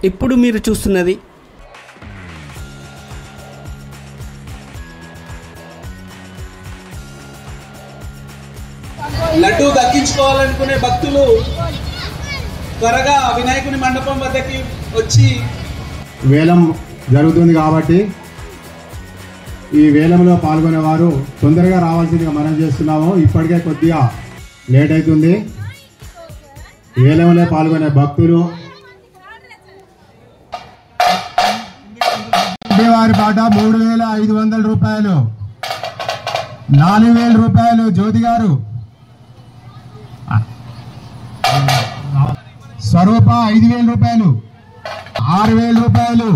ఇప్పుడు మీరు చూస్తున్నది లడ్డు దక్కించుకోవాలనుకునే భక్తులు త్వరగా వినాయకుని మండపం వద్దకి వచ్చి వేలం జరుగుతుంది కాబట్టి ఈ వేలంలో పాల్గొనే వారు తొందరగా రావాల్సిందిగా మనం చేస్తున్నాము. ఇప్పటికే కొద్దిగా లేట్ అవుతుంది. వేలంలో పాల్గొనే భక్తులు వారి పాట 3,500 రూపాయలు, 4,000 రూపాయలు జ్యోతి గారు, స్వరూప 5,000 రూపాయలు, 6,000 రూపాయలు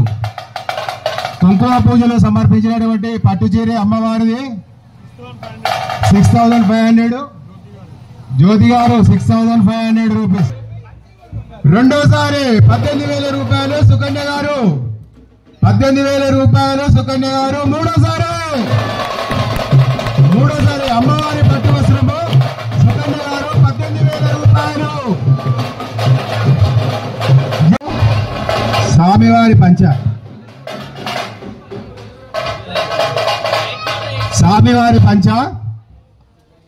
కుంకుమ పూజలు సమర్పించినటువంటి పట్టుచీర అమ్మవారిది 6,500, జ్యోతి గారు 6,500 రూపీస్. రెండోసారి 18,000 రూపాయలు సుకన్య గారు, 18,000 రూపాయలు సుకన్య గారు. మూడోసారి అమ్మవారి పట్టు వస్త్రము సుకన్య గారు 18,000 రూపాయలు. స్వామివారి పంచ,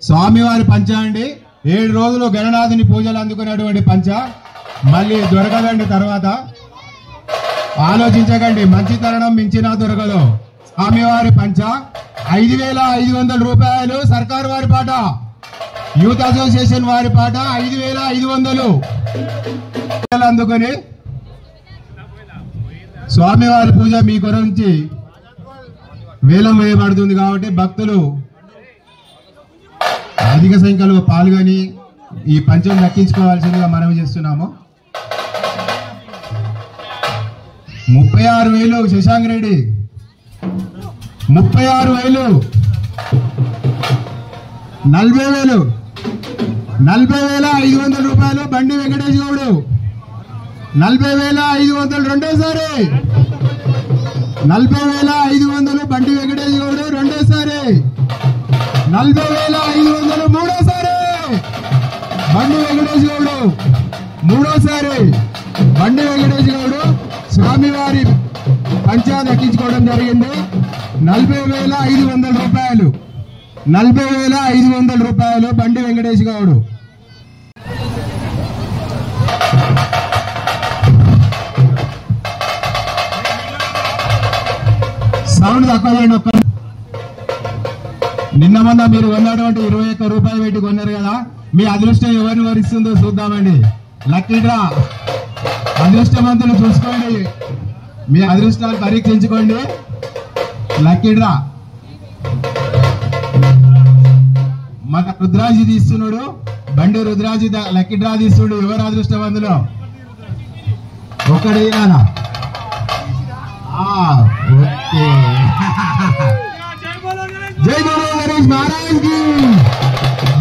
స్వామివారి పంచ అండి. 7 రోజులు గణనాథుని పూజలు అందుకునేటువంటి పంచ మళ్ళీ దొరకదండి. తర్వాత ఆలోచించకండి, మంచి తరుణం మించినా దొరకదు. స్వామివారి పంచ 5,500 రూపాయలు. సర్కారు వారి పాట, యూత్ అసోసియేషన్ వారి పాట 5,500 అందుకొని స్వామివారి పూజ మీ గురించి వేలం వేయబడుతుంది కాబట్టి భక్తులు అధిక సంఖ్యలో పాల్గొని ఈ పంచం దక్కించుకోవాల్సిందిగా మనవి చేస్తున్నాము. 36,000 శశాంక్ రెడ్డి, 36,000, 40,000, 40,500 రూపాయలు బండి వెంకటేష్ గౌడు, 40,500 రెండోసారి, 40,500 బండి వెంకటేష్ గౌడు రెండోసారి, 40,500 మూడోసారి బండి వెంకటేష్ గౌడు, మూడోసారి బండి వెంకటేష్ గౌడు స్వామివారి పంచా దక్కించుకోవడం జరిగింది. 40,500 రూపాయలు, 40,500 రూపాయలు బండి వెంకటేష్ గౌడు. సౌండ్ తక్కువ చేయండి. నిన్న మొన్న మీరు కొన్నటువంటి 21 రూపాయలు పెట్టి కొన్నారు కదా, మీ అదృష్టం ఎవరిని వరిస్తుందో చూద్దామండి. లక్కీ డ్రా, అదృష్టవంతులు చూసుకోండి, మీ అదృష్టాలు పరీక్షించుకోండి. లక్కీ డ్రా మన రుద్రాజీ తీస్తున్నాడు, బండి రుద్రాజీ లక్కీ డ్రా తీస్తున్నాడు. ఎవరు అదృష్టవంతులు ఒకటి ఓకే. జై గురు గణేష్ మహారాజ్ కి,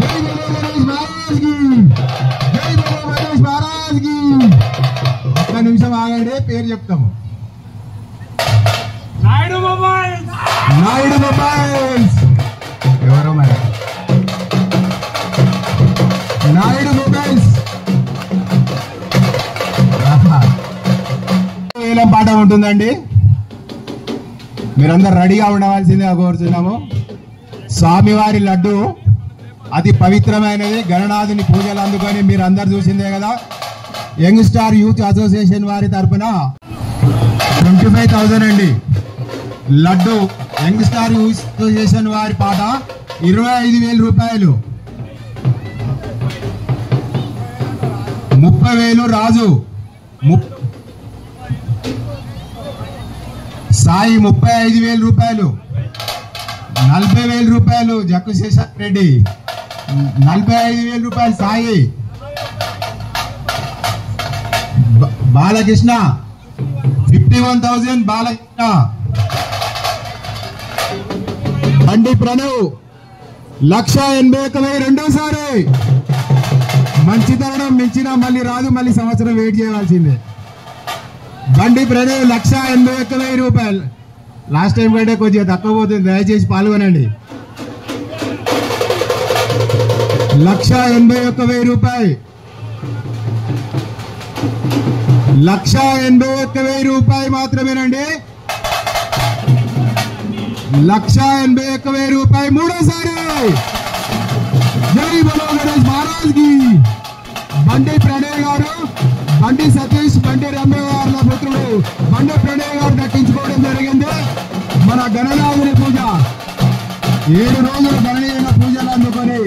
జై గురు గణేష్ మహారాజ్ కి, జై గురు గణేష్ మహారాజ్ కి. ఒక్క నిమిషం ఆగండి, పేరు చెప్తాము. నాయుడు మొబైల్స్ ఎవరో మరి, నాయుడు మొబైల్స్ వేలం పాట ఉంటుందండి. మీరందరూ రెడీగా ఉండవలసిందిగా కోరుతున్నాము. స్వామివారి లడ్డు అతి పవిత్రమైనది. గణనాథుని పూజలు అందుకొని మీరు అందరు చూసిందే కదా. యంగ్ స్టార్ యూత్ అసోసియేషన్ వారి తరఫున 25,000 అండి. Laddu young star youth association వారి పాట 25,000 రూపాయలు. 30,000 రాజు, సాయి 35,000 రూపాయలు, 40,000 రూపాయలు జక్కు శేషాక్ రెడ్డి, 45,000 రూపాయలు సాయి. బాలకృష్ణ 51,000 బాలకృష్ణ. బండి ప్రణవ్ 1,81,000 రెండోసారి. మంచి తరుణం మించినా మళ్ళీ రాదు, మళ్ళీ సంవత్సరం వెయిట్ చేయవలసిందే. బండి ప్రణవ్ 1,81,000 రూపాయలు. లాస్ట్ టైం కంటే కొద్దిగా తక్కువ పోతుంది, దయచేసి పాల్గొనండి. 1,81,000 రూపాయలు. 1,81,000 రూపాయలు మాత్రమేనండి. 1,81,000 రూపాయలు మూడోసారి. జై బలో గణేష్ మహారాజ్ కి. బండి ప్రణయ్ గారు, బండి సతీష్, బండి రమ్య గారుల పుత్రుడు బండి ప్రణయ్ గారు దక్కించుకోవడం జరిగింది. మన గణనాథుని పూజ 7 రోజులు గణనీయమైన పూజలు అందుకొని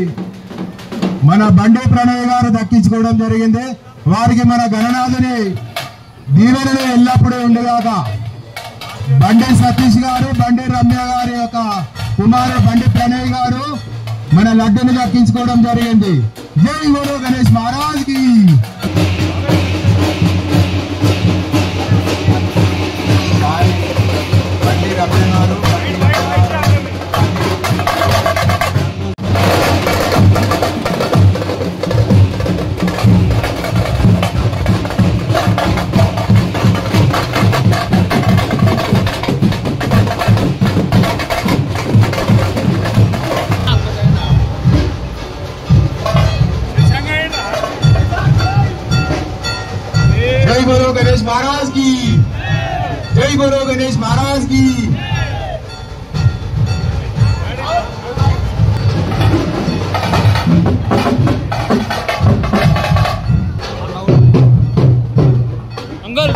మన బండి ప్రణయ్ గారు దక్కించుకోవడం జరిగింది. వారికి మన గణనాథుని దీవెనలు ఎల్లప్పుడూ ఉండగాక. బండి సతీష్ గారు, బండి రమ్య గారి యొక్క కుమారుడు బండి ప్రణయ్ గారు మన లడ్డుని దక్కించుకోవడం జరిగింది. జై గురు గణేష్ మహారాజ్ కి. బండి రమ్య గారు बोलो गणेश महाराज की. जय बोलो गणेश महाराज की. अंकल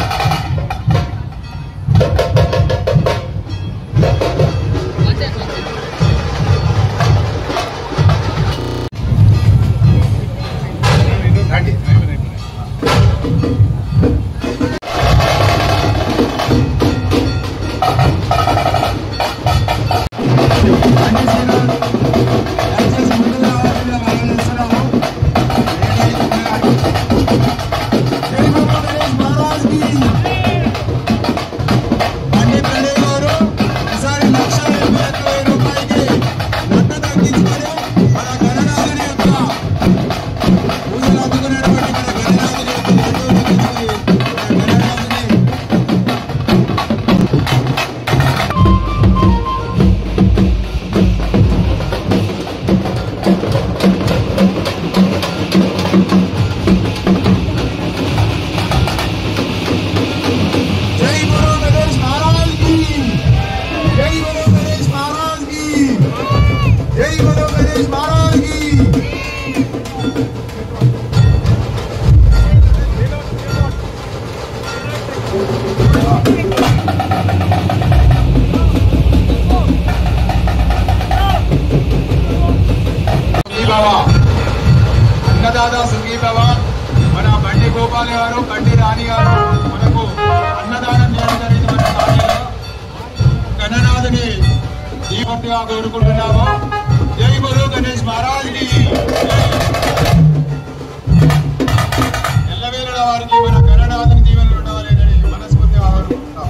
అన్నదాత సుఖీ భవ. మన బండి గోపాల్ గారు, బండి రాణి గారు మనకు అన్నదానం చేయడం జరిగింది. మన కాలనీలో గణనాథుని దీపత్తిగా కోరుకుంటున్నాము. జై బలో గణేష్ మహారాజ్ కి. ఎల్లవేళ వారికి మన గణనాథుని దీవెనలు ఉండాలని మనస్ఫూర్తిగా కోరుకుంటున్నాం.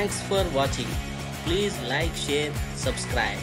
Thanks for watching. Please like, share, subscribe.